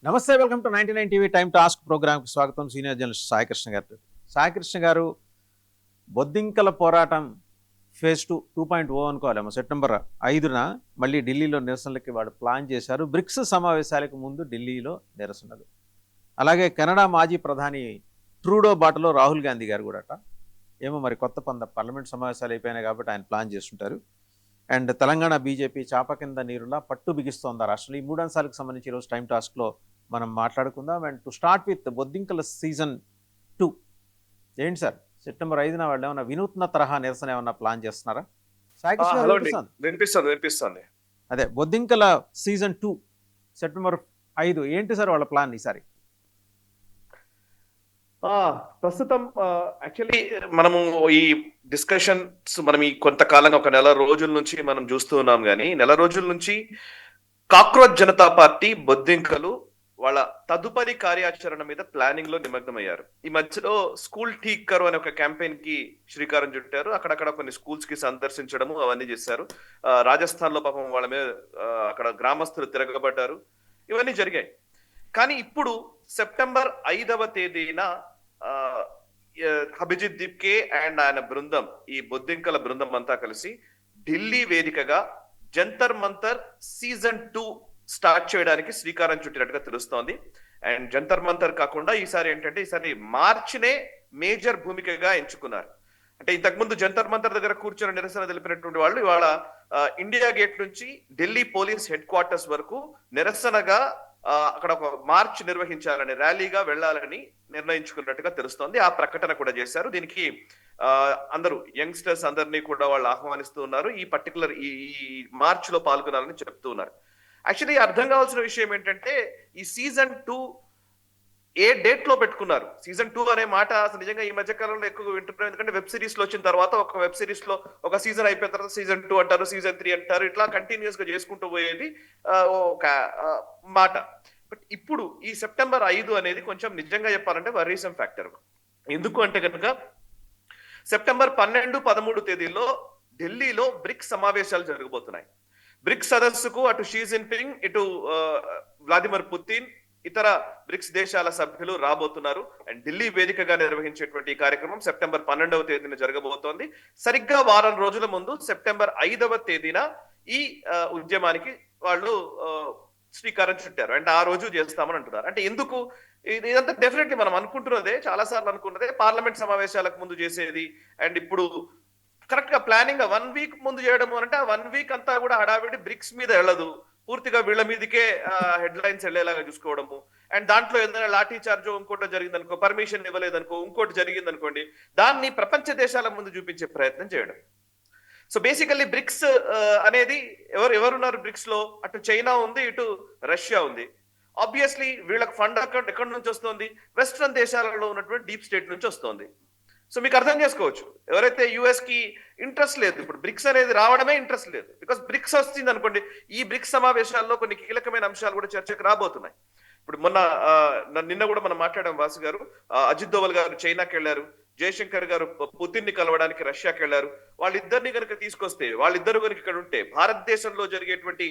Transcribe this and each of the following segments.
నమస్తే, welcome to 99 TV time task ప్రోగ్రామ్కి స్వాగతం. సీనియర్ జర్నలిస్ట్ సాయికృష్ణ గారు. సాయికృష్ణ గారు, బొద్దింకల పోరాటం ఫేజ్ 2.0 అనుకోవాలేమో. సెప్టెంబర్ 5న మళ్ళీ ఢిల్లీలో నిరసనలకి వాళ్ళు ప్లాన్ చేశారు. బ్రిక్స్ సమావేశాలకు ముందు ఢిల్లీలో నిరసనలు. అలాగే కెనడా మాజీ ప్రధాని ట్రూడో బాటలో రాహుల్ గాంధీ గారు కూడా ఏమో మరి కొత్త పార్లమెంట్ సమావేశాలు అయిపోయినాయి కాబట్టి ఆయన ప్లాన్ చేస్తుంటారు. అండ్ తెలంగాణ బీజేపీ చాప కింద నీరులా పట్టు బిగిస్తోంది ఆ రాష్ట్రంలో. ఈ 3 అంశాలకు సంబంధించి ఈరోజు టైం టాస్క్లో మనం మాట్లాడుకుందాం. అండ్ టు స్టార్ట్ విత్ బొద్దింకల సీజన్ 2. ఏంటి సార్, సెప్టెంబర్ 5న వాళ్ళు ఏమన్నా వినూత్న తరహా నిరసన ఏమన్నా ప్లాన్ చేస్తున్నారా? వినిపిస్తుంది. అదే బొద్దింకల సీజన్ 2 సెప్టెంబర్ 5 ఏంటి సార్ వాళ్ళ ప్లాన్ ఈసారి? ప్రస్తుతం యాక్చువల్లీ మనము ఈ డిస్కషన్స్ మనం ఈ కొంతకాలంగా ఒక నెల రోజుల నుంచి మనం చూస్తూ ఉన్నాం. కానీ నెల రోజుల నుంచి కాక్రోచ్ జనతా పార్టీ బొద్దింకలు వాళ్ళ తదుపరి కార్యాచరణ మీద ప్లానింగ్ లో నిమగ్నమయ్యారు. ఈ మధ్యలో స్కూల్ ఠీక్ కరో అనే ఒక క్యాంపెయిన్ కి శ్రీకారం చుట్టారు. అక్కడక్కడ కొన్ని స్కూల్స్ కి సందర్శించడము అవన్నీ చేశారు. రాజస్థాన్ లో పాపం వాళ్ళ మీద అక్కడ గ్రామస్తులు తిరగబడ్డారు. ఇవన్నీ జరిగాయి. కానీ ఇప్పుడు సెప్టెంబర్ 5వ తేదీన అభిజిత్ దీప్కే అండ్ ఆయన బృందం, ఈ బొద్దింకల బృందం అంతా కలిసి ఢిల్లీ వేదికగా జంతర్ మంతర్ సీజన్ 2 స్టార్ట్ చేయడానికి శ్రీకారం చుట్టినట్టుగా తెలుస్తోంది. అండ్ జంతర్ మంతర్ కాకుండా ఈసారి మార్చినే మేజర్ భూమికగా ఎంచుకున్నారు. అంటే ఇంతకుముందు జంతర్ మంతర్ దగ్గర కూర్చొని నిరసన తెలిపినటువంటి వాళ్ళు ఇవాళ ఇండియా గేట్ నుంచి ఢిల్లీ పోలీస్ హెడ్ క్వార్టర్స్ వరకు నిరసనగా అక్కడ ఒక మార్చ్ నిర్వహించాలని, ర్యాలీగా వెళ్లాలని నిర్ణయించుకున్నట్టుగా తెలుస్తోంది. ఆ ప్రకటన కూడా చేశారు. దీనికి అందరూ యంగ్స్టర్స్ అందరినీ కూడా వాళ్ళు ఆహ్వానిస్తూ ఉన్నారు. ఈ పర్టికులర్ ఈ మార్చ్ లో పాల్గొనాలని చెప్తూ ఉన్నారు. యాక్చువల్లీ అర్థం కావాల్సిన విషయం ఏంటంటే ఈ సీజన్ 2 ఏ డేట్ లో పెట్టుకున్నారు. సీజన్ 2 అనే మాట అసలు నిజంగా ఈ మధ్య కాలంలో ఎక్కువ వింటున్నాం. ఎందుకంటే వెబ్ సిరీస్ లో వచ్చిన తర్వాత ఒక వెబ్ సిరీస్ లో ఒక సీజన్ అయిపోయిన తర్వాత సీజన్ 2 అంటారు, సీజన్ 3 అంటారు. ఇట్లా కంటిన్యూస్ గా చేసుకుంటూ పోయేది ఒక మాట. బట్ ఇప్పుడు ఈ సెప్టెంబర్ 5 అనేది కొంచెం నిజంగా చెప్పాలంటే వరీసమ్ ఫ్యాక్టర్. ఎందుకు అంటే కనుక సెప్టెంబర్ 12, 13 తేదీల్లో ఢిల్లీలో బ్రిక్స్ సమావేశాలు జరగబోతున్నాయి. బ్రిక్స్ సదస్సుకు అటు షీ జిన్పింగ్, ఇటు వ్లాదిమిర్ పుతిన్, ఇతర బ్రిక్స్ దేశాల సభ్యులు రాబోతున్నారు. అండ్ ఢిల్లీ వేదికగా నిర్వహించేటువంటి ఈ కార్యక్రమం సెప్టెంబర్ 12వ తేదీన జరగబోతోంది. సరిగ్గా వారం రోజుల ముందు సెప్టెంబర్ 5వ తేదీన ఈ ఉద్యమానికి వాళ్ళు శ్రీకారం చుట్టారు. అండ్ ఆ రోజు చేస్తామని అంటున్నారు. అంటే ఎందుకు ఇదంతా డెఫినెట్లీ మనం అనుకుంటున్నదే, చాలా సార్లు అనుకున్నదే, పార్లమెంట్ సమావేశాలకు ముందు చేసేది. అండ్ ఇప్పుడు కరెక్ట్ గా ప్లానింగ్ 1 వీక్ ముందు చేయడం అంటే ఆ 1 వీక్ అంతా కూడా హడావిడి బ్రిక్స్ మీద వెళ్ళదు, పూర్తిగా వీళ్ళ మీదకే హెడ్ లైన్స్ వెళ్ళేలాగా చూసుకోవడము. అండ్ దాంట్లో ఏదైనా లాఠీ చార్జో ఇంకోటి జరిగింది అనుకో, పర్మిషన్ ఇవ్వలేదనుకో, ఇంకోటి జరిగింది అనుకోండి, దాన్ని ప్రపంచ దేశాల ముందు చూపించే ప్రయత్నం చేయడం. సో బేసికల్లీ బ్రిక్స్ అనేది ఎవరున్నారు బ్రిక్స్ లో? అటు చైనా ఉంది, ఇటు రష్యా ఉంది. ఆబ్వియస్లీ వీళ్ళకి ఫండ్ ఎక్కడి నుంచి వస్తుంది? వెస్ట్రన్ దేశాలలో ఉన్నటువంటి డీప్ స్టేట్ నుంచి వస్తుంది. సో మీకు అర్థం చేసుకోవచ్చు, ఎవరైతే యుఎస్ కి ఇంట్రెస్ట్ లేదు, ఇప్పుడు బ్రిక్స్ అనేది రావడమే ఇంట్రెస్ట్ లేదు. బికాస్ బ్రిక్స్ వస్తుంది అనుకోండి, ఈ బ్రిక్స్ సమావేశాల్లో కొన్ని కీలకమైన అంశాలు కూడా చర్చకు రాబోతున్నాయి. ఇప్పుడు నిన్న కూడా మనం మాట్లాడాం. వాసు గారు, అజిత్ దోవల్ గారు చైనాకి వెళ్లారు, జయశంకర్ గారు పుతిన్ ని కలవడానికి రష్యాకి వెళ్లారు. వాళ్ళిద్దరిని కనుక తీసుకొస్తే, వాళ్ళిద్దరు కనుక ఇక్కడ ఉంటే, భారతదేశంలో జరిగేటువంటి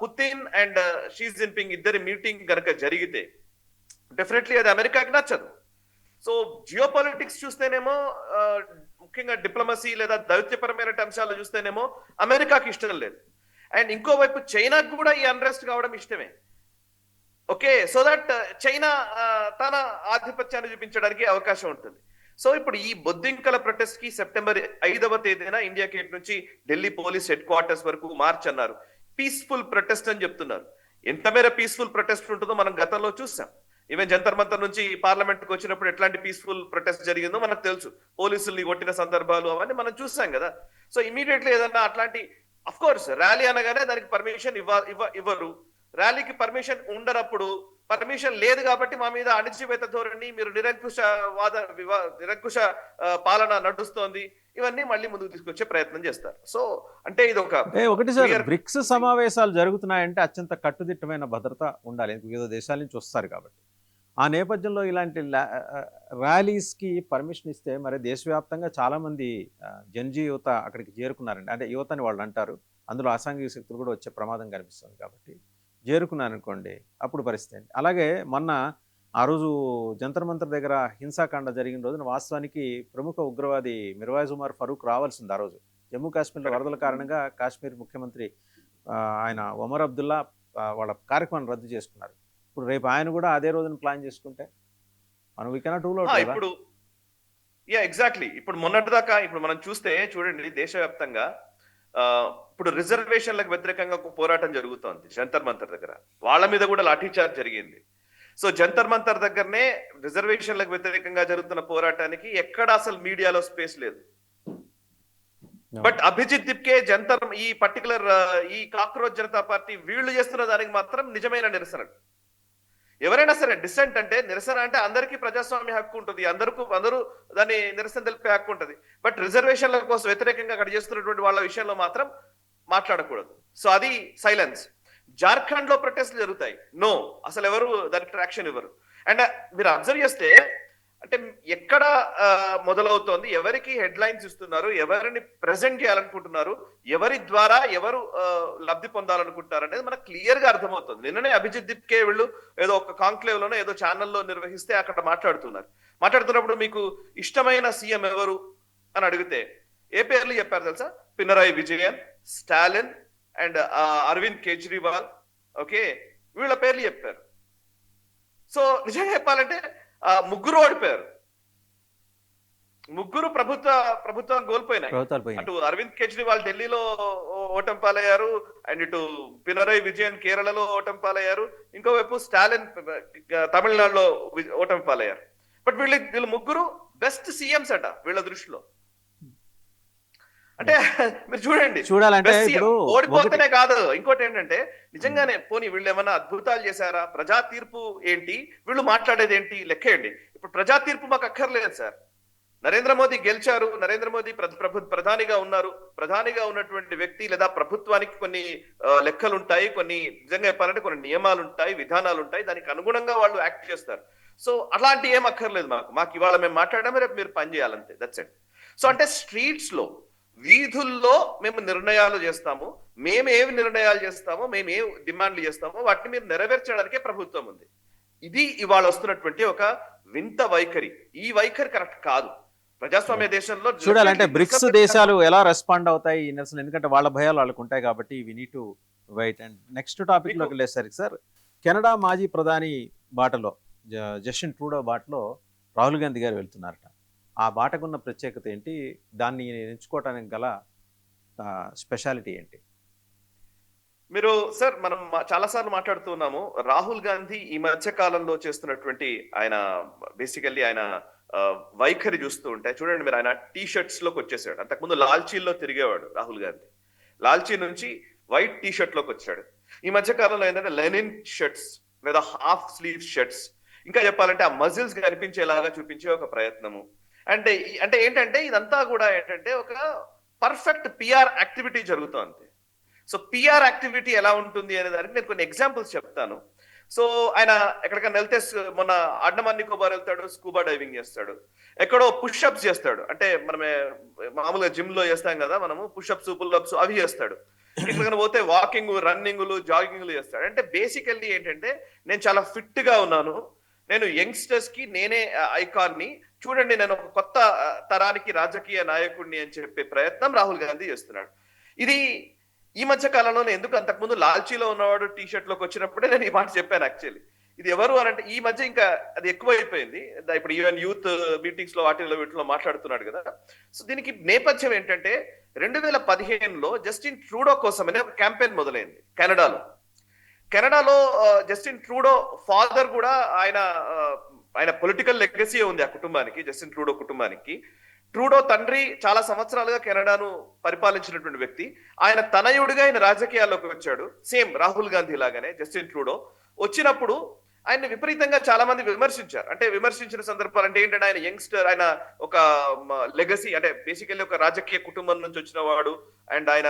పుతిన్ అండ్ షీ జిన్పింగ్ ఇద్దరి మీటింగ్ కనుక జరిగితే డెఫినెట్లీ అది అమెరికాకి నచ్చదు. సో జియో పాలిటిక్స్ చూస్తేనేమో, ముఖ్యంగా డిప్లొమసీ లేదా దౌత్యపరమైన అంశాలు చూస్తేనేమో అమెరికాకి ఇష్టం లేదు. అండ్ ఇంకోవైపు చైనాకు కూడా ఈ అన్రెస్ట్ కావడం ఇష్టమే. ఓకే, సో దట్ చైనా తన ఆధిపత్యాన్ని చూపించడానికి అవకాశం ఉంటుంది. సో ఇప్పుడు ఈ బొద్దింకల ప్రొటెస్ట్ కి సెప్టెంబర్ 5వ తేదీన ఇండియా గేట్ నుంచి ఢిల్లీ పోలీస్ హెడ్ క్వార్టర్స్ వరకు మార్చ్ అన్నారు. పీస్ఫుల్ ప్రొటెస్ట్ అని చెప్తున్నారు. ఎంత మేర పీస్ఫుల్ ప్రొటెస్ట్ ఉంటుందో మనం గతంలో చూసాం. ఈవెన్ జంతర్ మంతర్ నుంచి పార్లమెంట్ కు వచ్చినప్పుడు ఎట్లాంటి పీస్ఫుల్ ప్రొటెస్ట్ జరిగిందో మనకు తెలుసు. పోలీసుల్ని కొట్టిన సందర్భాలు అవన్నీ మనం చూసాం కదా. సో ఇమీడియట్లీ ఏదన్నా అట్లాంటి, అఫ్ కోర్స్ ర్యాలీ అనగానే దానికి పర్మిషన్ ఇవ్వరు. ర్యాలీకి పర్మిషన్ ఉండనప్పుడు, పర్మిషన్ లేదు కాబట్టి మా మీద అణిచివేత ధోరణి, మీరు నిరంకుశ పాలన నడుస్తోంది, ఇవన్నీ మళ్ళీ ముందుకు తీసుకొచ్చే ప్రయత్నం చేస్తారు. సో అంటే ఇది ఒకటి సార్, బ్రిక్స్ సమావేశాలు జరుగుతున్నాయంటే అత్యంత కట్టుదిట్టమైన భద్రత ఉండాలి. వివిధ దేశాల నుంచి వస్తారు కాబట్టి. ఆ నేపథ్యంలో ఇలాంటి ర్యాలీస్కి పర్మిషన్ ఇస్తే మరి దేశవ్యాప్తంగా చాలామంది జన్జీ యువత అక్కడికి చేరుకున్నారండి. అంటే యువతని వాళ్ళు అంటారు, అందులో అసాంఘిక శక్తులు కూడా వచ్చే ప్రమాదం కనిపిస్తుంది. కాబట్టి చేరుకున్నాను అనుకోండి అప్పుడు పరిస్థితి ఏంటి? అలాగే మొన్న ఆ రోజు జంతర్ మంతర్ దగ్గర హింసాకాండ జరిగిన రోజున వాస్తవానికి ప్రముఖ ఉగ్రవాది మిర్వాయిజ్ ఉమర్ ఫరూక్ రావాల్సింది ఆ రోజు. జమ్మూ కాశ్మీర్లో వరదల కారణంగా కాశ్మీర్ ముఖ్యమంత్రి ఆయన ఒమర్ అబ్దుల్లా వాళ్ళ కార్యక్రమాన్ని రద్దు చేసుకున్నారు. ఇప్పుడు రేపు ఆయన కూడా అదే రోజున ప్లాన్ చేసుకుంటే మనం వీ కెనాట్ రూల్ అవుట్ కదా. ఇప్పుడు ఎగ్జాక్ట్లీ ఇప్పుడు మొన్నటిదాకా ఇప్పుడు మనం చూస్తే చూడండి దేశవ్యాప్తంగా ఇప్పుడు రిజర్వేషన్లకు వ్యతిరేకంగా ఒక పోరాటం జరుగుతోంది జంతర్ మంతర్ దగ్గర. వాళ్ళ మీద కూడా లాఠీచార్జ్ జరిగింది. సో జంతర్ మంతర్ దగ్గరనే రిజర్వేషన్లకు వ్యతిరేకంగా జరుగుతున్న పోరాటానికి ఎక్కడ అసలు మీడియాలో స్పేస్ లేదు. బట్ అభిజిత్ దిప్కే జంతర్ ఈ పర్టికులర్ ఈ కాక్రోచ్ జనతా పార్టీ వీళ్ళు చేస్తున్న దానికి మాత్రం నిజమైన నిరసన. ఎవరైనా సరే డిసెంట్ అంటే నిరసన అంటే అందరికీ ప్రజాస్వామ్య హక్కు ఉంటుంది, అందరూ దాన్ని నిరసన తెలిపే హక్కు ఉంటుంది. బట్ రిజర్వేషన్ల కోసం వ్యతిరేకంగా అక్కడ చేస్తున్నటువంటి వాళ్ళ విషయంలో మాత్రం మాట్లాడకూడదు. సో అది సైలెన్స్. జార్ఖండ్ లో ప్రొటెస్ట్లు జరుగుతాయి, నో, అసలు ఎవరు దానికి ట్రాక్షన్ ఇవ్వరు. అండ్ మీరు అబ్జర్వ్ చేస్తే అంటే ఎక్కడ మొదలవుతోంది, ఎవరికి హెడ్ లైన్స్ ఇస్తున్నారు, ఎవరిని ప్రెజెంట్ చేయాలనుకుంటున్నారు, ఎవరి ద్వారా ఎవరు లబ్ధి పొందాలనుకుంటున్నారు అనేది మనకు క్లియర్ గా అర్థమవుతుంది. నిన్ననే అభిజిత్ దిప్కే వీళ్ళు ఏదో ఒక కాంక్లేవ్ లోనే ఏదో ఛానల్లో నిర్వహిస్తే అక్కడ మాట్లాడుతున్నప్పుడు మీకు ఇష్టమైన సీఎం ఎవరు అని అడిగితే ఏ పేర్లు చెప్పారు తెలుసా? పినరాయి విజయన్, స్టాలిన్ అండ్ అరవింద్ కేజ్రీవాల్, ఓకే, వీళ్ళ పేర్లు చెప్పారు. సో నిజంగా చెప్పాలంటే ముగ్గురు ఓడిపోయారు, ముగ్గురు ప్రభుత్వం కోల్పోయినాయి. అటు అరవింద్ కేజ్రీవాల్ ఢిల్లీలో ఓటమి పాలయ్యారు, అండ్ ఇటు పినరాయి విజయన్ కేరళలో ఓటమి పాలయ్యారు, ఇంకోవైపు స్టాలిన్ తమిళనాడులో ఓటమి పాలయ్యారు. బట్ వీళ్ళు ముగ్గురు బెస్ట్ సీఎంస్ అట వీళ్ళ దృష్టిలో. అంటే మీరు చూడాలంటే ఓడిపోతేనే కాదు, ఇంకోటి ఏంటంటే నిజంగానే పోనీ వీళ్ళు ఏమైనా అద్భుతాలు చేశారా, ప్రజా తీర్పు ఏంటి, వీళ్ళు మాట్లాడేది ఏంటి లెక్కేయండి. ఇప్పుడు ప్రజా తీర్పు మాకు అక్కర్లేదు సార్. నరేంద్ర మోదీ గెలిచారు, నరేంద్ర మోదీ ప్రధానిగా ఉన్నారు. ప్రధానిగా ఉన్నటువంటి వ్యక్తి లేదా ప్రభుత్వానికి కొన్ని లెక్కలు ఉంటాయి, కొన్ని నిజంగా చెప్పాలంటే కొన్ని నియమాలు ఉంటాయి, విధానాలు ఉంటాయి, దానికి అనుగుణంగా వాళ్ళు యాక్ట్ చేస్తారు. సో అలాంటి ఏం అక్కర్లేదు మాకు ఇవాళ మేము మాట్లాడమే రేపు మీరు పని చేయాలంతే, దట్స్ ఇట్. సో అంటే స్ట్రీట్స్ లో వీధుల్లో మేము నిర్ణయాలు చేస్తాము, మేము ఏమి నిర్ణయాలు చేస్తామో, మేము ఏం డిమాండ్లు చేస్తామో వాటిని మీరు నెరవేర్చడానికే ప్రభుత్వం ఉంది. ఇది ఇవాళ వస్తున్నటువంటి ఒక వింత వైఖరి. ఈ వైఖరి కరెక్ట్ కాదు ప్రజాస్వామ్య దేశంలో. చూడాలంటే బ్రిక్స్ దేశాలు ఎలా రెస్పాండ్ అవుతాయి ఈ నిరసన, ఎందుకంటే వాళ్ళ భయాలు వాళ్ళకు ఉంటాయి కాబట్టి we need to wait. And next topic లోకి వెళ్ళేసరికి సార్, కెనడా మాజీ ప్రధాని బాటలో జస్టిన్ ట్రూడో బాటలో రాహుల్ గాంధీ గారు వెళ్తున్నారట. ఆ బాటకున్న ప్రత్యేకత ఏంటి, దాన్ని ఎంచుకోవటానికి గల స్పెషాలిటీ ఏంటి? మీరు సార్ మనం చాలాసార్లు మాట్లాడుతున్నాము, రాహుల్ గాంధీ ఈ మధ్య కాలంలో చేస్తున్నటువంటి ఆయన బేసికల్లీ ఆయన వైఖరి చూస్తూ ఉంటే చూడండి మీరు, ఆయన టీ షర్ట్స్ లోకి వచ్చేసాడు. అంతకుముందు లాల్చీల్లో తిరిగేవాడు రాహుల్ గాంధీ, లాల్చీ నుంచి వైట్ టీ షర్ట్ లోకి వచ్చాడు. ఈ మధ్య కాలంలో ఏంటంటే లెనిన్ షర్ట్స్ లేదా హాఫ్ స్లీవ్ షర్ట్స్, ఇంకా చెప్పాలంటే ఆ మజిల్స్ కనిపించేలాగా చూపించే ఒక ప్రయత్నము. అంటే ఏంటంటే ఇదంతా కూడా ఏంటంటే ఒక పర్ఫెక్ట్ పిఆర్ యాక్టివిటీ జరుగుతోంది. సో పిఆర్ యాక్టివిటీ ఎలా ఉంటుంది అనే దానికి నేను కొన్ని ఎగ్జాంపుల్స్ చెప్తాను. సో ఆయన ఎక్కడికైనా వెళ్తే మొన్న అండమాన్ నికోబార్ వెళ్తాడు, స్కూబా డైవింగ్ చేస్తాడు, ఎక్కడో పుష్అప్స్ చేస్తాడు, అంటే మనమే మామూలుగా జిమ్ లో చేస్తాం కదా మనము, పుష్అప్స్ పుల్అప్స్ అవి చేస్తాడు. ఎక్కడికైనా పోతే వాకింగ్, రన్నింగ్లు, జాగింగ్లు చేస్తాడు. అంటే బేసికల్లీ ఏంటంటే నేను చాలా ఫిట్ గా ఉన్నాను, నేను యంగ్స్టర్స్ కి నేనే ఐకాన్ ని, చూడండి నేను ఒక కొత్త తరానికి రాజకీయ నాయకుడిని అని చెప్పే ప్రయత్నం రాహుల్ గాంధీ చేస్తున్నాడు. ఇది ఈ మధ్య కాలంలో ఎందుకు, అంతకుముందు లాల్చీలో ఉన్నవాడు టీ షర్ట్ లోకి వచ్చినప్పుడే నేను ఈ మాట చెప్పాను. యాక్చువల్లీ ఇది ఎవరు అని అంటే ఈ మధ్య ఇంకా అది ఎక్కువైపోయింది. ఇప్పుడు ఈవెన్ యూత్ మీటింగ్స్ లో వీటిలో మాట్లాడుతున్నాడు కదా. సో దీనికి నేపథ్యం ఏంటంటే 2015లో జస్టిన్ ట్రూడో కోసమనే ఒక క్యాంపెయిన్ మొదలైంది కెనడాలో. జస్టిన్ ట్రూడో ఫాదర్ కూడా ఆయన పొలిటికల్ లెగసీ ఉంది ఆ కుటుంబానికి, జస్టిన్ ట్రూడో కుటుంబానికి. ట్రూడో తండ్రి చాలా సంవత్సరాలుగా కెనడాను పరిపాలించినటువంటి వ్యక్తి. ఆయన తనయుడిగా ఆయన రాజకీయాల్లోకి వచ్చాడు, సేమ్ రాహుల్ గాంధీ లాగానే. జస్టిన్ ట్రూడో వచ్చినప్పుడు ఆయన్ని విపరీతంగా చాలా మంది విమర్శించారు. అంటే విమర్శించిన సందర్భాలు అంటే ఏంటంటే ఆయన యంగ్స్టర్, ఆయన ఒక లెగసీ అంటే బేసికల్లీ ఒక రాజకీయ కుటుంబం నుంచి వచ్చిన వాడు, అండ్ ఆయన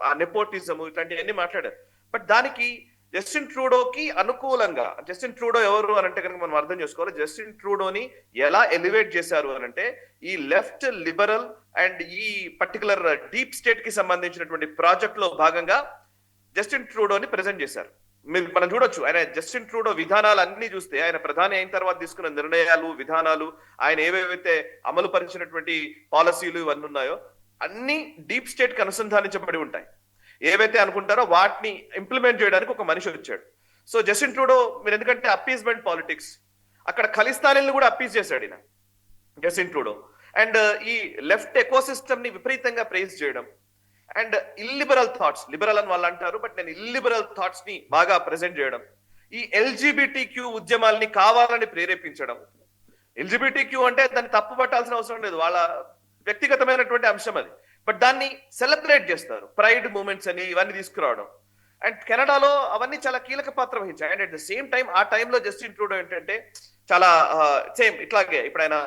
ఆ నెపోటిజం ఇట్లాంటివన్నీ మాట్లాడారు. బట్ దానికి జస్టిన్ ట్రూడోకి అనుకూలంగా, జస్టిన్ ట్రూడో ఎవరు అని అంటే కనుక మనం అర్థం చేసుకోవాలి, జస్టిన్ ట్రూడోని ఎలా ఎలివేట్ చేశారు అని అంటే ఈ లెఫ్ట్ లిబరల్ అండ్ ఈ పర్టికులర్ డీప్ స్టేట్ కి సంబంధించినటువంటి ప్రాజెక్ట్ లో భాగంగా జస్టిన్ ట్రూడోని ప్రెజెంట్ చేశారు. మీరు మనం చూడొచ్చు ఆయన జస్టిన్ ట్రూడో విధానాలు అన్ని చూస్తే ఆయన ప్రధాని అయిన తర్వాత తీసుకున్న నిర్ణయాలు విధానాలు ఆయన ఏవేవైతే అమలు పరిచినటువంటి పాలసీలు ఇవన్నీ ఉన్నాయో అన్ని డీప్ స్టేట్ కి అనుసంధానించబడి ఉంటాయి. ఏవైతే అనుకుంటారో వాటిని ఇంప్లిమెంట్ చేయడానికి ఒక మనిషి వచ్చాడు. సో జస్టిన్ ట్రూడో మీరు ఎందుకంటే అప్పీస్మెంట్ పాలిటిక్స్, అక్కడ ఖలిస్తానీలను కూడా అప్పీస్ చేశాడు ఈయన జస్టిన్ ట్రూడో. అండ్ ఈ లెఫ్ట్ ఎకోసిస్టమ్ ని విపరీతంగా ప్రైజ్ చేయడం అండ్ ఇల్లిబరల్ థాట్స్, లిబరల్ అని వాళ్ళు అంటారు బట్ నేను ఇల్లిబరల్ థాట్స్ ని బాగా ప్రెజెంట్ చేయడం, ఈ ఎల్జిబిటిక్యూ ఉద్యమాల్ని కావాలని ప్రేరేపించడం. ఎల్జిబిటిక్యూ అంటే దాన్ని తప్పు పట్టాల్సిన అవసరం లేదు, వాళ్ళ వ్యక్తిగతమైనటువంటి అంశం అది, బట్ దాన్ని సెలబ్రేట్ చేస్తారు, ప్రైడ్ మూమెంట్స్ అని ఇవన్నీ తీసుకురావడం. అండ్ కెనడాలో అవన్నీ చాలా కీలక పాత్ర వహించాయి. And at the same time ఆ టైంలో జస్టిన్ ట్రూడో ఏంటంటే చాలా సేమ్ ఇట్లాగే ఇప్పుడు ఆయన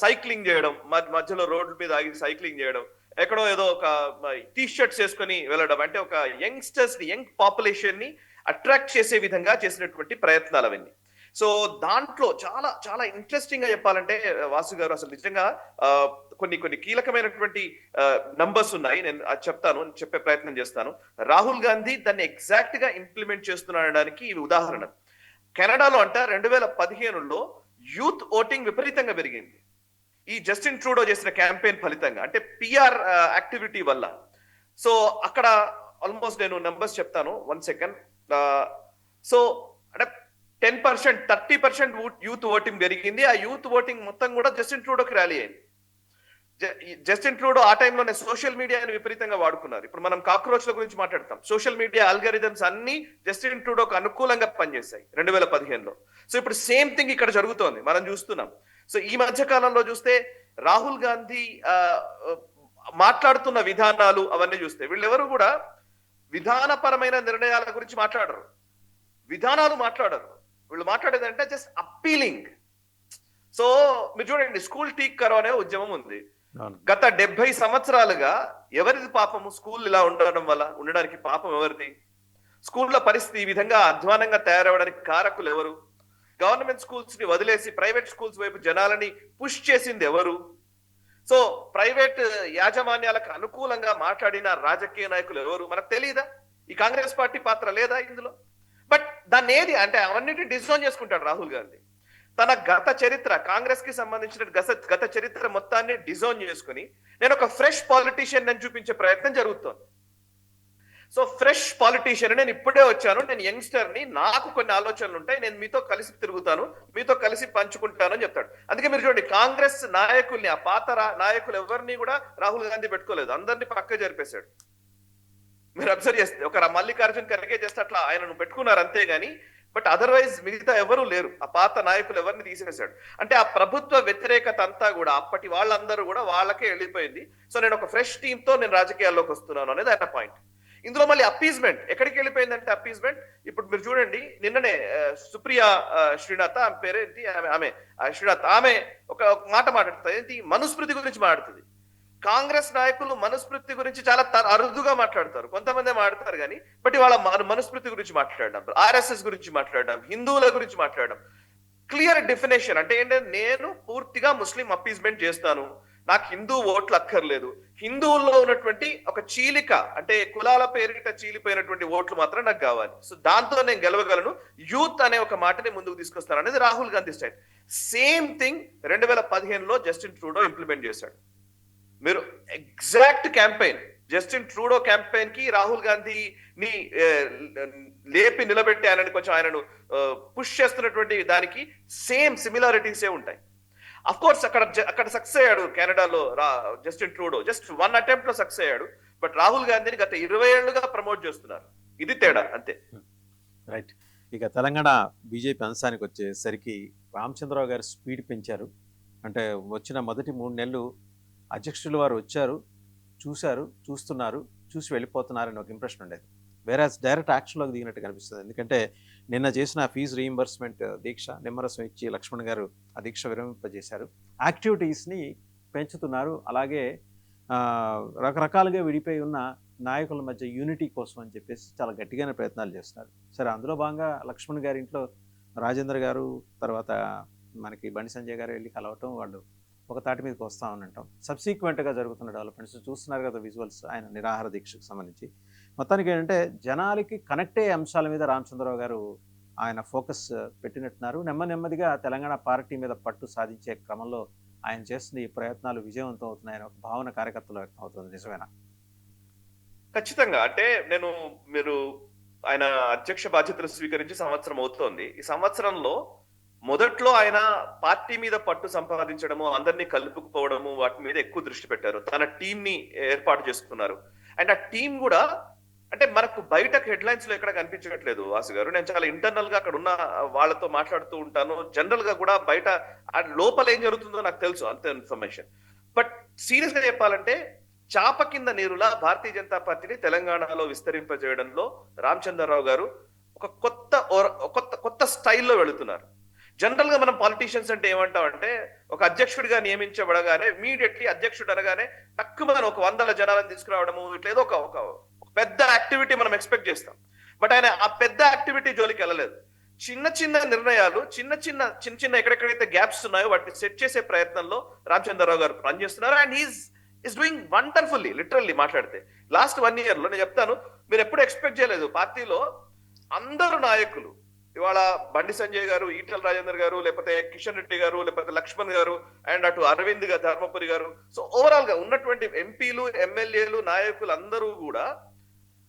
సైక్లింగ్ చేయడం, మధ్యలో రోడ్ల మీద ఆగి సైక్లింగ్ చేయడం, ఎక్కడో ఏదో ఒక టీ షర్ట్స్ వేసుకొని వెళ్ళడం, అంటే ఒక యంగ్స్టర్స్ ని, యంగ్ పాపులేషన్ ని అట్రాక్ట్ చేసే విధంగా చేసినటువంటి ప్రయత్నాలు అవన్నీ. సో దాంట్లో చాలా చాలా ఇంట్రెస్టింగ్ గా చెప్పాలంటే వాసు గారు అసలు నిజంగా కొన్ని కీలకమైనటువంటి నంబర్స్ ఉన్నాయి, నేను అది చెప్తాను, చెప్పే ప్రయత్నం చేస్తాను. రాహుల్ గాంధీ దాన్ని ఎగ్జాక్ట్ గా ఇంప్లిమెంట్ చేస్తున్నాడడానికి ఇవి ఉదాహరణ. కెనడాలో అంట 2015లో యూత్ ఓటింగ్ విపరీతంగా పెరిగింది ఈ జస్టిన్ ట్రూడో చేసిన క్యాంపెయిన్ ఫలితంగా, అంటే పిఆర్ యాక్టివిటీ వల్ల. సో అక్కడ ఆల్మోస్ట్ నేను నంబర్స్ చెప్తాను, 1 సెకండ్. సో అంటే 10%, 30% యూత్ ఓటింగ్ పెరిగింది. ఆ యూత్ ఓటింగ్ మొత్తం కూడా జస్టిన్ ట్రూడోకి ర్యాలీ అయింది. జస్టిన్ ట్రూడో ఆ టైంలోనే సోషల్ మీడియాని విపరీతంగా వాడుకున్నారు. ఇప్పుడు మనం కాక్రోచ్ల గురించి మాట్లాడతాం, సోషల్ మీడియా ఆల్గారిథమ్స్ అన్ని జస్టిన్ ట్రూడోకి అనుకూలంగా పనిచేశాయి 2015లో. సో ఇప్పుడు సేమ్ థింగ్ ఇక్కడ జరుగుతోంది, మనం చూస్తున్నాం. సో ఈ మధ్య కాలంలో చూస్తే రాహుల్ గాంధీ మాట్లాడుతున్న విధానాలు అవన్నీ చూస్తే వీళ్ళెవరు కూడా విధానపరమైన నిర్ణయాల గురించి మాట్లాడరు, విధానాలు మాట్లాడరు. వీళ్ళు మాట్లాడేదంటే జస్ట్ అప్పీలింగ్. సో మీరు చూడండి, స్కూల్ టీక్ కరో అనే ఉద్యమం ఉంది. గత 70 సంవత్సరాలుగా ఎవరిది పాపము? స్కూల్ ఇలా ఉండడానికి పాపం ఎవరిది? స్కూళ్ళ పరిస్థితి ఈ విధంగా అధ్వానంగా తయారవడానికి కారకులు ఎవరు? గవర్నమెంట్ స్కూల్స్ ని వదిలేసి ప్రైవేట్ స్కూల్స్ వైపు జనాలని పుష్ చేసింది ఎవరు? సో ప్రైవేట్ యాజమాన్యాలకు అనుకూలంగా మాట్లాడిన రాజకీయ నాయకులు ఎవరు? మనకు తెలియదా? ఈ కాంగ్రెస్ పార్టీ పాత్ర లేదా ఇందులో? బట్ దాన్ని ఏది అంటే అవన్నిటిని డిజోన్ చేసుకుంటాడు రాహుల్ గాంధీ. తన గత చరిత్ర, కాంగ్రెస్ కి సంబంధించిన గత చరిత్ర మొత్తాన్ని డిజోన్ చేసుకుని నేను ఒక ఫ్రెష్ పాలిటీషియన్ అని చూపించే ప్రయత్నం జరుగుతోంది. సో ఫ్రెష్ పాలిటీషియన్, నేను ఇప్పుడే వచ్చాను, నేను యంగ్స్టర్ ని, నాకు కొన్ని ఆలోచనలు ఉంటాయి, నేను మీతో కలిసి తిరుగుతాను, మీతో కలిసి పంచుకుంటాను అని చెప్తాడు. అందుకే మీరు చూడండి, కాంగ్రెస్ నాయకుల్ని, ఆ పాత నాయకులు ఎవరిని కూడా రాహుల్ గాంధీ పెట్టుకోలేదు, అందరినీ పక్క జరిపేశాడు. మీరు అబ్జర్వ్ చేస్తే ఒక మల్లికార్జున్ ఖర్గే చేస్తే అట్లా ఆయనను పెట్టుకున్నారు అంతేగాని, బట్ అదర్వైజ్ మిగతా ఎవరు లేరు, ఆ పాత నాయకులు ఎవరిని తీసేశాడు. అంటే ఆ ప్రభుత్వ వ్యతిరేకత అంతా కూడా అప్పటి వాళ్ళందరూ కూడా వాళ్ళకే వెళ్ళిపోయింది. సో నేను ఒక ఫ్రెష్ టీమ్ తో నేను రాజకీయాల్లోకి వస్తున్నాను అనేది ఆయన పాయింట్. ఇందులో మళ్ళీ అప్పీజ్మెంట్ ఎక్కడికి వెళ్ళిపోయిందంటే, అప్పీజ్మెంట్ ఇప్పుడు మీరు చూడండి, నిన్ననే సుప్రియా శ్రీనాథ్, ఆమె పేరేంటి, ఆమె శ్రీనాథ్, ఆమె ఒక మాట మాట్లాడుతుంది, ఏంటి, మనుస్మృతి గురించి మాట్లాడుతుంది. కాంగ్రెస్ నాయకులు మనుస్మృతి గురించి చాలా అరుదుగా మాట్లాడతారు, కొంతమంది మాట్లాడతారు కానీ, బట్ వాళ్ళ మనుస్మృతి గురించి మాట్లాడడం, ఆర్ఎస్ఎస్ గురించి మాట్లాడడం, హిందువుల గురించి మాట్లాడడం, క్లియర్ డెఫినేషన్ అంటే ఏంటంటే నేను పూర్తిగా ముస్లిం అప్పీజ్మెంట్ చేస్తాను, నాకు హిందూ ఓట్లు అక్కర్లేదు, హిందువుల్లో ఉన్నటువంటి ఒక చీలిక అంటే కులాల పేరిట చీలిపోయినటువంటి ఓట్లు మాత్రం నాకు కావాలి, సో దాంతో నేను గెలవగలను, యూత్ అనే ఒక మాటని ముందుకు తీసుకొస్తాను అనేది Rahul Gandhi style. Same thing 2015లో జస్టిన్ ట్రూడో ఇంప్లిమెంట్ చేశాడు. మీరు exact campaign, Justin Trudeau campaign కి రాహుల్ గాంధీని లేపి నిలబెట్టానని కొంచెం ఆయనను పుష్ చేస్తున్నటువంటి దానికి సేమ్ సిమిలారిటీసే ఉంటాయి. అఫ్ కోర్స్ అక్కడ సక్సెస్ అయ్యాడు కెనడాలో జస్టిన్ ట్రూడో, జస్ట్ 1 అటెంప్ట్ లో సక్సెస్ అయ్యాడు. బట్ రాహుల్ గాంధీని గత 20 ఏళ్లుగా ప్రమోట్ చేస్తున్నారు, ఇది తేడా అంతే. రైట్. ఇక తెలంగాణ బీజేపీ అంశానికి వచ్చేసరికి రామచంద్రరావు గారు స్పీడ్ పెంచారు. అంటే వచ్చిన మొదటి 3 నెలలు అధ్యక్షులు వారు వచ్చారు, చూశారు, చూస్తున్నారు, చూసి వెళ్ళిపోతున్నారని ఒక ఇంప్రెషన్ ఉండేది. వేరే డైరెక్ట్ యాక్షన్లోకి దిగినట్టు కనిపిస్తుంది. ఎందుకంటే నిన్న చేసిన ఫీజు రీయింబర్స్మెంట్ దీక్ష, నిమ్మరసం ఇచ్చి లక్ష్మణ్ గారు ఆ దీక్ష విరమింపజేశారు. యాక్టివిటీస్ని పెంచుతున్నారు. అలాగే రకరకాలుగా విడిపోయి ఉన్న నాయకుల మధ్య యూనిటీ కోసం అని చెప్పేసి చాలా గట్టిగానే ప్రయత్నాలు చేస్తున్నారు. సరే, అందులో భాగంగా లక్ష్మణ్ గారి ఇంట్లో రాజేంద్ర గారు, తర్వాత మనకి బండి సంజయ్ గారు వెళ్ళి కలవటం, వాళ్ళు ఒక తాటి మీదకి వస్తామని అంటాం. సబ్సీక్వెంట్గా జరుగుతున్న డెవలప్మెంట్స్ చూస్తున్నారు కదా, విజువల్స్ ఆయన నిరాహార దీక్షకు సంబంధించి. మొత్తానికి ఏంటంటే జనాలకి కనెక్ట్ అయ్యే అంశాల మీద రామచంద్రరావు గారు ఆయన ఫోకస్ పెట్టినట్టున్నారు. నెమ్మదిగా తెలంగాణ పార్టీ మీద పట్టు సాధించే క్రమంలో ఆయన చేస్తున్న ఈ ప్రయత్నాలు విజయవంతం అవుతున్నాయని ఒక భావన కార్యకర్తలు వ్యక్తం అవుతుంది. నిజమేనా? ఖచ్చితంగా. అంటే మీరు ఆయన అధ్యక్ష బాధ్యతలు స్వీకరించి సంవత్సరం అవుతోంది. ఈ సంవత్సరంలో మొదట్లో ఆయన పార్టీ మీద పట్టు సంపాదించడము, అందరినీ కలుపుకుపోవడము, వాటి మీద ఎక్కువ దృష్టి పెట్టారు. తన టీం ని ఏర్పాటు చేసుకున్నారు. అండ్ ఆ టీం కూడా అంటే మనకు బయటకు హెడ్లైన్స్ లో ఎక్కడ కనిపించట్లేదు వాసు గారు. నేను చాలా ఇంటర్నల్ గా అక్కడ ఉన్న వాళ్ళతో మాట్లాడుతూ ఉంటాను. జనరల్ గా కూడా బయట లోపల ఏం జరుగుతుందో నాకు తెలుసు, అంత ఇన్ఫర్మేషన్. బట్ సీరియస్ గా చెప్పాలంటే చాప కింద నీరులా భారతీయ జనతా పార్టీని తెలంగాణలో విస్తరింపజేయడంలో రామచంద్రరావు గారు ఒక కొత్త స్టైల్లో వెళుతున్నారు. జనరల్ గా మనం పాలిటీషియన్స్ అంటే ఏమంటామంటే ఒక అధ్యక్షుడిగా నియమించబడగానే ఇమీడియట్లీ అధ్యక్షుడు అనగానే తక్కువ ఒక 100 జనాలను తీసుకురావడము, ఇట్లా ఏదో ఒక పెద్ద యాక్టివిటీ మనం ఎక్స్పెక్ట్ చేస్తాం. బట్ ఆయన ఆ పెద్ద యాక్టివిటీ జోలికి వెళ్ళలేదు. చిన్న నిర్ణయాలు, చిన్న ఎక్కడెక్కడైతే గ్యాప్స్ ఉన్నాయో వాటిని సెట్ చేసే ప్రయత్నంలో రామచంద్రరావు గారు పనిచేస్తున్నారు. And is doing wonderfully. Literally మాట్లాడితే లాస్ట్ 1 year లో నేను చెప్తాను, మీరు ఎప్పుడు ఎక్స్పెక్ట్ చేయలేదు పార్టీలో అందరు నాయకులు, ఇవాళ బండి సంజయ్ గారు, ఈటల రాజేందర్ గారు, లేకపోతే కిషన్ రెడ్డి గారు, లేకపోతే లక్ష్మణ్ గారు, అండ్ అటు అరవింద్ గారు, ధర్మపురి గారు, సో ఓవరాల్ గా ఉన్నటువంటి ఎంపీలు, ఎమ్మెల్యేలు, నాయకులు అందరూ కూడా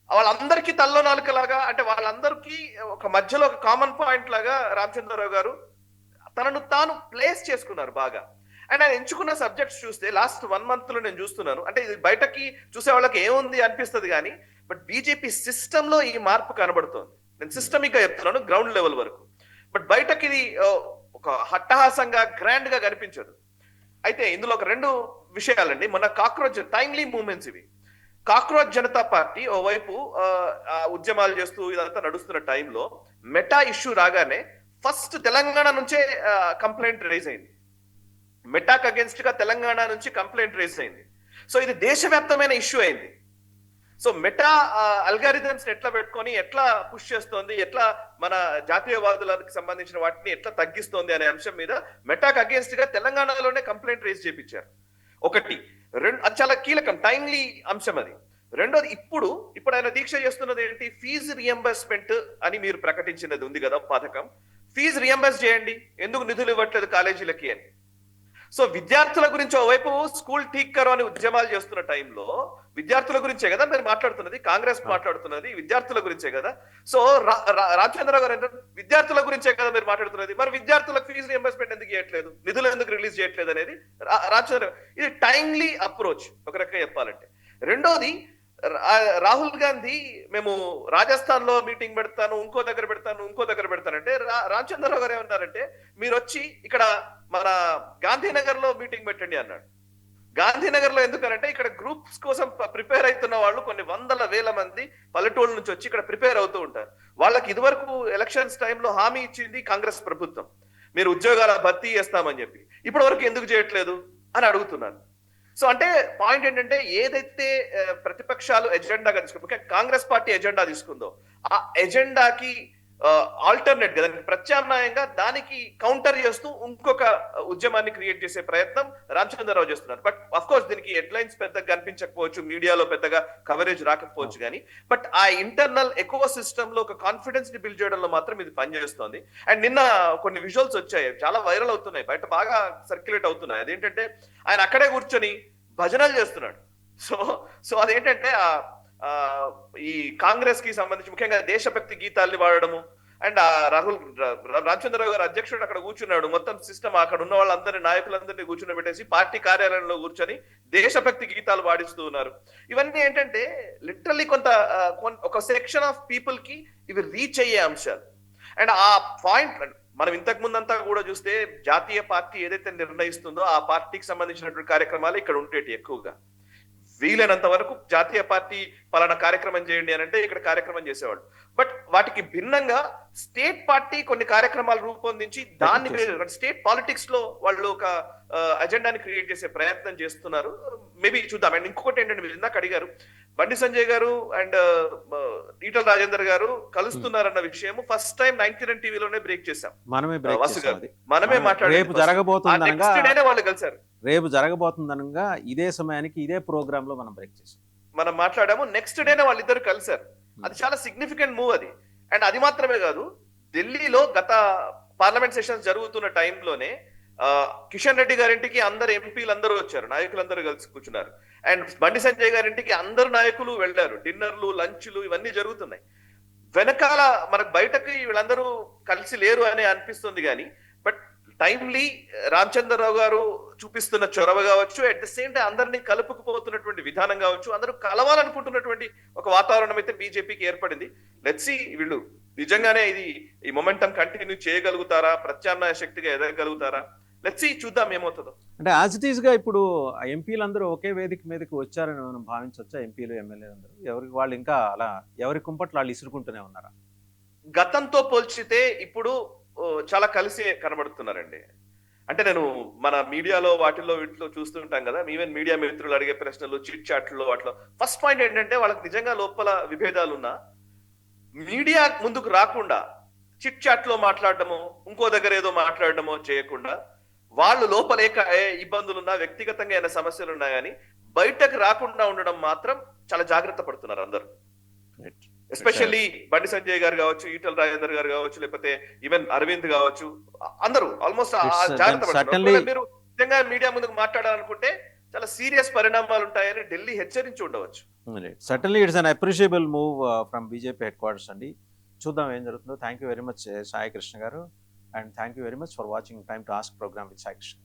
వాళ్ళందరికీ తల్లో నాలుకలాగా, అంటే వాళ్ళందరికీ ఒక మధ్యలో ఒక కామన్ పాయింట్ లాగా రామచంద్రరావు గారు తనను తాను ప్లేస్ చేసుకున్నారు బాగా. అండ్ ఆయన ఎంచుకున్న సబ్జెక్ట్స్ చూస్తే లాస్ట్ 1 month లో నేను చూస్తున్నాను, అంటే ఇది బయటకి చూసే వాళ్ళకి ఏముంది అనిపిస్తుంది కానీ బట్ బీజేపీ సిస్టమ్ లో ఈ మార్పు కనబడుతోంది. నేను సిస్టమిక్ గా చెప్తున్నాను, గ్రౌండ్ లెవెల్ వరకు. బట్ బయటకి ఇది ఒక హట్టహాసంగా గ్రాండ్ గా కనిపించదు. అయితే ఇందులో ఒక 2 విషయాలండి. మన కాక్రోచ్ టైమ్లీ మూమెంట్స్ ఇవి. కాక్రోచ్ జనతా పార్టీ ఓవైపు ఉద్యమాలు చేస్తూ ఇదంతా నడుస్తున్న టైంలో మెటా ఇష్యూ రాగానే ఫస్ట్ తెలంగాణ నుంచే కంప్లైంట్ రైజ్ అయింది. మెటాక్ అగేన్స్ట్ గా తెలంగాణ నుంచి కంప్లైంట్ రైజ్ అయింది. సో ఇది దేశవ్యాప్తమైన ఇష్యూ అయింది. సో మెటా అల్గారిథమ్స్ ఎట్లా పెట్టుకొని ఎట్లా పుష్ చేస్తోంది, ఎట్లా మన జాతీయవాదులకు సంబంధించిన వాటిని ఎట్లా తగ్గిస్తోంది అనే అంశం మీద మెటాక్ అగేన్స్ట్ గా తెలంగాణలోనే కంప్లైంట్ రైజ్ చేయించారు. ఒకటి. అది చాలా కీలకం, టైమ్లీ అంశం అది. రెండోది, ఇప్పుడు ఆయన దీక్ష చేస్తున్నది ఏంటి? ఫీజు రియంబర్స్మెంట్ అని మీరు ప్రకటించినది ఉంది కదా పథకం. ఫీజు రియంబర్స్ చేయండి, ఎందుకు నిధులు ఇవ్వట్లేదు కాలేజీలకి అని. సో విద్యార్థుల గురించి ఓవైపు స్కూల్ టీక్కర్ అని ఉద్యమాలు చేస్తున్న టైంలో విద్యార్థుల గురించే కదా మీరు మాట్లాడుతున్నది, కాంగ్రెస్ మాట్లాడుతున్నది విద్యార్థుల గురించే కదా. సో రామచంద్రరావు గారు విద్యార్థుల గురించే కదా మీరు మాట్లాడుతున్నది, మరి విద్యార్థులకు ఫీజు రియంబర్స్మెంట్ ఎందుకు చేయట్లేదు, నిధులు ఎందుకు రిలీజ్ చేయట్లేదు అనేది రామచంద్రరావు. ఇది టైమ్లీ అప్రోచ్ ఒక రకంగా చెప్పాలంటే. రెండోది, రాహుల్ గాంధీ మేము రాజస్థాన్ లో మీటింగ్ పెడతాను, ఇంకో దగ్గర పెడతానంటే రామచంద్రరావు గారు ఏమన్నారంటే మీరు వచ్చి ఇక్కడ మన గాంధీనగర్ లో మీటింగ్ పెట్టండి అన్నాడు. గాంధీనగర్ లో ఎందుకనంటే ఇక్కడ గ్రూప్స్ కోసం ప్రిపేర్ అవుతున్న వాళ్ళు కొన్ని 100,000 మంది పల్లెటూళ్ళ నుంచి వచ్చి ఇక్కడ ప్రిపేర్ అవుతూ ఉంటారు. వాళ్ళకి ఇదివరకు ఎలక్షన్స్ టైంలో హామీ ఇచ్చింది కాంగ్రెస్ ప్రభుత్వం, మీరు ఉద్యోగాల భర్తీ చేస్తామని చెప్పి. ఇప్పటి వరకు ఎందుకు చేయట్లేదు అని అడుగుతున్నారు. సో అంటే పాయింట్ ఏంటంటే ఏదైతే ప్రతిపక్షాలు ఎజెండాగా తీసుకుందో, కాంగ్రెస్ పార్టీ ఎజెండా తీసుకుందో ఆ ఎజెండాకి ఆల్టర్నేట్ గా దానికి ప్రత్యామ్నాయంగా దానికి కౌంటర్ చేస్తూ ఇంకొక ఉద్యమాన్ని క్రియేట్ చేసే ప్రయత్నం రామచంద్రరావు చేస్తున్నారు. బట్ అఫ్ కోర్స్ దీనికి హెడ్లైన్స్ పెద్దగా కనిపించకపోవచ్చు, మీడియాలో పెద్దగా కవరేజ్ రాకపోవచ్చు కానీ బట్ ఆ ఇంటర్నల్ ఎకో సిస్టమ్ లో ఒక కాన్ఫిడెన్స్ ని బిల్డ్ చేయడంలో మాత్రం ఇది పనిచేస్తోంది. అండ్ నిన్న కొన్ని విజువల్స్ వచ్చాయి, చాలా వైరల్ అవుతున్నాయి, బయట బాగా సర్క్యులేట్ అవుతున్నాయి. అదేంటంటే ఆయన అక్కడే కూర్చొని భజనలు చేస్తున్నాడు. సో అదేంటంటే ఈ కాంగ్రెస్ కి సంబంధించి ముఖ్యంగా దేశభక్తి గీతాల్ని వాడడము. అండ్ రామచంద్రరావు గారు అధ్యక్షుడు అక్కడ కూర్చున్నాడు, మొత్తం సిస్టమ్ అక్కడ ఉన్న వాళ్ళందరినీ నాయకులందరినీ కూర్చుని పెట్టేసి పార్టీ కార్యాలయంలో కూర్చొని దేశభక్తి గీతాలు పాడిస్తూ ఉన్నారు. ఇవన్నీ ఏంటంటే లిటరల్లీ ఒక సెక్షన్ ఆఫ్ పీపుల్ కి ఇవి రీచ్ అయ్యే అంశాలు. అండ్ ఆ పాయింట్ మనం ఇంతకు ముందంతా కూడా చూస్తే జాతీయ పార్టీ ఏదైతే నిర్ణయిస్తుందో ఆ పార్టీకి సంబంధించినటువంటి కార్యక్రమాలు ఇక్కడ ఉండేటి ఎక్కువగా. వీలైనంత వరకు జాతీయ పార్టీ పలానా కార్యక్రమం చేయండి అని అంటే ఇక్కడ కార్యక్రమం చేసేవాళ్ళు. బట్ వాటికి భిన్నంగా స్టేట్ పార్టీ కొన్ని కార్యక్రమాలు రూపొందించి దాన్ని స్టేట్ పాలిటిక్స్ లో వాళ్ళు ఒక అజెండాని క్రియేట్ చేసే ప్రయత్నం చేస్తున్నారు. మేబీ చూద్దాం. అండ్ ఇంకొకటి ఏంటంటే మీరు ఇందాక అడిగారు, బండి సంజయ్ గారు అండ్ ఈటల రాజేందర్ గారు కలుస్తున్నారన్న విషయం ఫస్ట్ టైం 99 టీవీలోనే బ్రేక్ చేశాం. మనమే మాట్లాడారు. రేపు జరగబోతుందనగా ఇదే సమయానికి ఇదే ప్రోగ్రామ్ లో మనం బ్రేక్ చేసాం. మనం మాట్లాడాము, నెక్స్ట్ డేనే వాళ్ళిద్దరు కలిశారు. అది చాలా సిగ్నిఫికెంట్ మూవ్ అది. అండ్ అది మాత్రమే కాదు, ఢిల్లీలో గత పార్లమెంట్ సెషన్స్ జరుగుతున్న టైంలోనే కిషన్ రెడ్డి గారింటికి అందరు ఎంపీలు అందరూ వచ్చారు, నాయకులందరూ కలిసి కూర్చున్నారు. అండ్ బండి సంజయ్ గారింటికి అందరు నాయకులు వెళ్ళారు, డిన్నర్లు లంచ్లు ఇవన్నీ జరుగుతున్నాయి. వెనకాల మనకు బయటకి వీళ్ళందరూ కలిసి లేరు అని అనిపిస్తుంది కానీ, బట్ టైమ్లీ రామచంద్రరావు గారు చూపిస్తున్న చొరవ కావచ్చు, అట్ ద సేమ్ టైం అందరినీ కలుపుకుపోతున్నటువంటి విధానం కావచ్చు, అందరూ కలవాలనుకుంటున్నటువంటి ఒక వాతావరణం అయితే బీజేపీకి ఏర్పడింది. లెట్స్ సీ వీళ్ళు నిజంగానే ఈ మొమెంటం కంటిన్యూ చేయగలుగుతారా, ప్రత్యామ్నాయ శక్తిగా ఎదగలుగుతారా? లెట్స్ సీ, చూద్దాం ఏమవుతుందో. అంటే యాజ్ ఇట్ ఈస్ గా ఇప్పుడు ఎంపీలందరూ ఒకే వేదిక మీదకి వచ్చారని మనం భావించవచ్చా? ఎంపీలు ఎమ్మెల్యేలు అందరూ ఎవరికి వాళ్ళు ఇంకా అలా ఎవరి కుంపట్లు వాళ్ళు ఇసురుకుంటూనే ఉన్నారా? గతంతో పోల్చితే ఇప్పుడు చాలా కలిసి కనబడుతున్నారండి. అంటే నేను మన మీడియాలో వాటిల్లో వీటిలో చూస్తుంటాం కదా, ఈవెన్ మీడియా మిత్రులు అడిగే ప్రశ్నలు, చిట్ చాట్లో వాటిలో ఫస్ట్ పాయింట్ ఏంటంటే, వాళ్ళకి నిజంగా లోపల విభేదాలు ఉన్నా మీడియా ముందుకు రాకుండా చిట్ చాట్ లో మాట్లాడడమో, ఇంకో దగ్గర ఏదో మాట్లాడడమో చేయకుండా, వాళ్ళు లోపల ఏ ఇబ్బందులున్నా, వ్యక్తిగతంగా ఏమైనా సమస్యలు ఉన్నా కానీ బయటకు రాకుండా ఉండడం మాత్రం చాలా జాగ్రత్త పడుతున్నారు అందరూ. ఎస్పెషల్లీ బండి సంజయ్ గారు కావచ్చు, ఈటల రాజేందర్ గారు కావచ్చు, లేకపోతే ఈవెన్ అరవింద్ కావచ్చు, అందరూ ఆల్మోస్ట్ జాగ్రత్త పడుతున్నారు. మీరు నిజంగా మీడియా ముందుకు మాట్లాడాలనుకుంటే చాలా సీరియస్ పరిణామాలు ఉంటాయని ఢిల్లీ హెచ్చరించి ఉండవచ్చు. Certainly it's an appreciable move from BJP headquarters అండి. చూద్దాం ఏం జరుగుతుందో. Thank you very much Sai Krishna గారు, and thank you very much for watching time to ask programme with Sai Krishna.